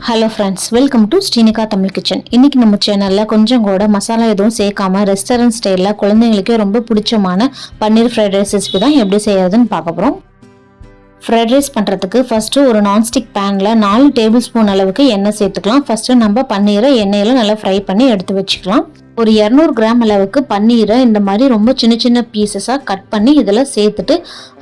Hello friends, welcome to Srinika Tamil kitchen. இன்னைக்கு நம்ம சேனல்ல கொஞ்சம் கூட மசாலா எதுவும் சேர்க்காம ரெஸ்டாரண்ட் ஸ்டைல்ல குழந்தைங்களுக்கு ரொம்ப பிடிச்சமான பன்னீர் ஃப்ரைட் ரைஸ் ரெசிபி தான் எப்படி செய்யறதுன்னு பார்க்க போறோம். ஃப்ரைட் ரைஸ் பண்ணுறதுக்கு ஃபர்ஸ்ட் ஒரு நான்ஸ்டிக் பேன்ல 4 டேபிள் ஸ்பூன் அளவுக்கு எண்ணெய் சேர்த்துக்கலாம். ஃபர்ஸ்ட் நம்ம பன்னீரை எண்ணெயில நல்லா ஃப்ரை பண்ணி எடுத்து வச்சுக்கலாம். ஒரு 200 கிராம் அளவுக்கு பன்னீரை இந்த மாதிரி ரொம்ப சின்ன சின்ன பீசஸாக கட் பண்ணி இதில் சேர்த்துட்டு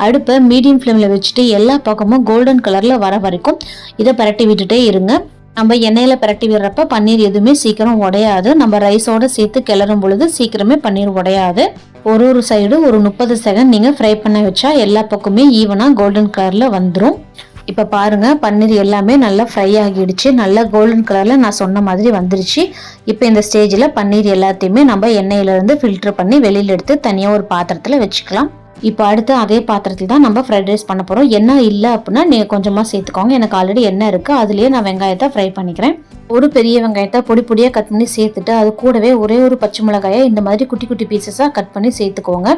அடுப்பை மீடியம் ஃப்ளேமில் வச்சுட்டு எல்லா பக்கமும் கோல்டன் கலரில் வர வரைக்கும் இதை பரட்டி விட்டுட்டே இருங்க. நம்ம எண்ணெயில் பரட்டி விடுறப்ப பன்னீர் எதுவுமே சீக்கிரம் உடையாது. நம்ம ரைஸோட சேர்த்து கிளறும் பொழுது சீக்கிரமே பன்னீர் உடையாது. ஒரு சைடு ஒரு 30 செகண்ட் நீங்கள் ஃப்ரை பண்ண வச்சா எல்லா பக்கமே ஈவனாக கோல்டன் கலரில் வந்துடும். இப்போ பாருங்க, பன்னீர் எல்லாமே நல்லா ஃப்ரை ஆகிடுச்சு. நல்லா கோல்டன் கலரில் நான் சொன்ன மாதிரி வந்துருச்சு. இப்போ இந்த ஸ்டேஜில் பன்னீர் எல்லாத்தையுமே நம்ம எண்ணெயிலேருந்து ஃபில்டர் பண்ணி வெளியில் எடுத்து தனியாக ஒரு பாத்திரத்தில் வச்சுக்கலாம். இப்போ அடுத்து அதே பாத்திரத்தில் தான் நம்ம ஃப்ரைட் ரைஸ் பண்ண போகிறோம். எண்ணெய் இல்லை அப்படின்னா நீங்கள் கொஞ்சமாக சேர்த்துக்கோங்க. எனக்கு ஆல்ரெடி எண்ணெய் இருக்குது, அதுலேயே நான் வெங்காயத்தை ஃப்ரை பண்ணிக்கிறேன். ஒரு பெரிய வெங்காயத்தை பொடி பொடியாக கட் பண்ணி சேர்த்துட்டு அது கூடவே ஒரு பச்சை மிளகாயை இந்த மாதிரி குட்டி குட்டி பீசஸாக கட் பண்ணி சேர்த்துக்கோங்க.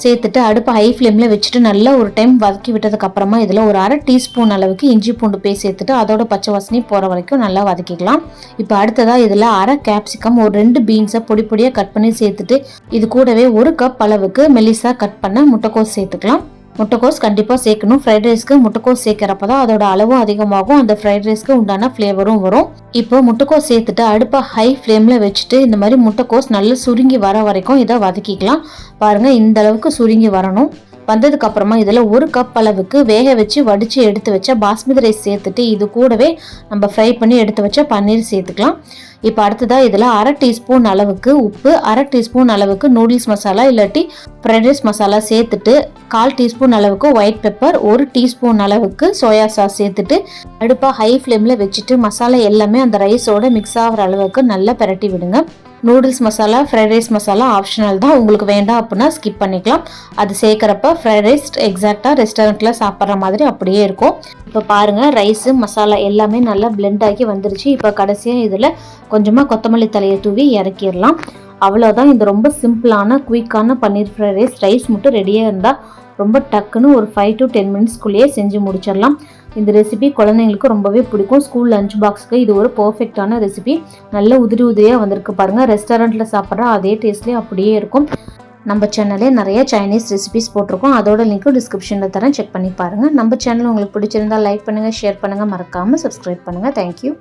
சேர்த்துட்டு அடுப்பு ஹை ஃப்ளேமில் வச்சுட்டு நல்லா ஒரு டைம் வதக்கி விட்டதுக்கு அப்புறமா இதில் ஒரு 1/2 டீஸ்பூன் அளவுக்கு இஞ்சி பூண்டு பேஸ்ட் சேர்த்துட்டு அதோட பச்சை வாசனை போகிற வரைக்கும் நல்லா வதக்கிக்கலாம். இப்போ அடுத்ததாக இதில் 1/2 கேப்சிகம், ஒரு 2 பீன்ஸை பொடி பொடியாக கட் பண்ணி சேர்த்துட்டு இது கூடவே 1 கப் அளவுக்கு மெலிசா கட் பண்ண முட்டைக்கோஸ் சேர்த்துக்கலாம். முட்டைக்கோஸ் கண்டிப்பாக சேர்க்கணும். ஃப்ரைட் ரைஸ்க்கு முட்டைக்கோஸ் சேர்க்கிறப்ப தான் அதோட அளவும் அதிகமாகும், அந்த ஃப்ரைட் ரைஸ்க்கு உண்டான ஃப்ளேவரும் வரும். இப்போ முட்டைக்கோஸ் சேர்த்துட்டு அடுப்பை ஹை ஃப்ளேமில் வச்சுட்டு இந்த மாதிரி முட்டைக்கோஸ் நல்லா சுருங்கி வர வரைக்கும் இதை வதக்கிக்கலாம். பாருங்கள், இந்த அளவுக்கு சுருங்கி வரணும். வந்ததுக்கு அப்புறமா இதில் 1 கப் அளவுக்கு வேக வச்சு வடித்து எடுத்து வச்ச பாஸ்மதி ரைஸ் சேர்த்துட்டு இது கூடவே நம்ம ஃப்ரை பண்ணி எடுத்து வச்ச பன்னீர் சேர்த்துக்கலாம். இப்போ அடுத்ததாக இதில் 1/2 டீஸ்பூன் அளவுக்கு உப்பு, 1/2 டீஸ்பூன் அளவுக்கு நூடுல்ஸ் மசாலா இல்லாட்டி ஃப்ரைட் ரைஸ் மசாலா சேர்த்துட்டு 1/4 டீஸ்பூன் அளவுக்கு ஒயிட் பெப்பர், 1 டீஸ்பூன் அளவுக்கு சோயா சாஸ் சேர்த்துட்டு அடுப்பை ஹை ஃப்ளேமில் வச்சுட்டு மசாலா எல்லாமே அந்த ரைஸோட மிக்ஸ் ஆகிற அளவுக்கு நல்லா பிரட்டி விடுங்க. Noodles masala, fried rice masala optional தான், உங்களுக்கு வேண்டாம் அப்படின்னா ஸ்கிப் பண்ணிக்கலாம். அது சேர்க்குறப்ப ஃப்ரைட் ரைஸ் எக்ஸாக்டாக ரெஸ்டாரண்ட்டில் சாப்பிட்ற மாதிரி அப்படியே இருக்கும். இப்போ பாருங்கள், ரைஸு மசாலா எல்லாமே நல்லா பிளெண்ட் ஆகி வந்துருச்சு. இப்போ கடைசியாக இதில் கொஞ்சமாக கொத்தமல்லி தலையை தூவி இறக்கிடலாம். அவ்வளோதான். இது ரொம்ப சிம்பிளான குயிக்கான பன்னீர் ஃப்ரைட் ரைஸ். ரைஸ் மட்டும் ரெடியாக இருந்தால் ரொம்ப டக்குன்னு ஒரு 5 to 10 மினிட்ஸ்க்குள்ளேயே செஞ்சு முடிச்சிடலாம். இந்த ரெசிபி குழந்தைங்களுக்கு ரொம்பவே பிடிக்கும். ஸ்கூல் லஞ்ச் பாக்ஸுக்கு இது ஒரு பர்ஃபெக்டான ரெசிபி. நல்ல உதிரியாக வந்திருக்கு பாருங்கள். ரெஸ்டாரண்ட்டில் சாப்பிட்ற அதே டேஸ்ட்லேயே அப்படியே இருக்கும். நம்ம சேனலே நிறைய சைனீஸ் ரெசிபிஸ் போட்டிருக்கோம், அதோட லிங்க்கும் டிஸ்கிரிப்ஷனில் தரேன், செக் பண்ணி பாருங்கள். நம்ம சேனல் உங்களுக்கு பிடிச்சிருந்தால் லைக் பண்ணுங்கள், ஷேர் பண்ணுங்கள், மறக்காமல் சப்ஸ்கிரைப் பண்ணுங்கள். தேங்க்யூ.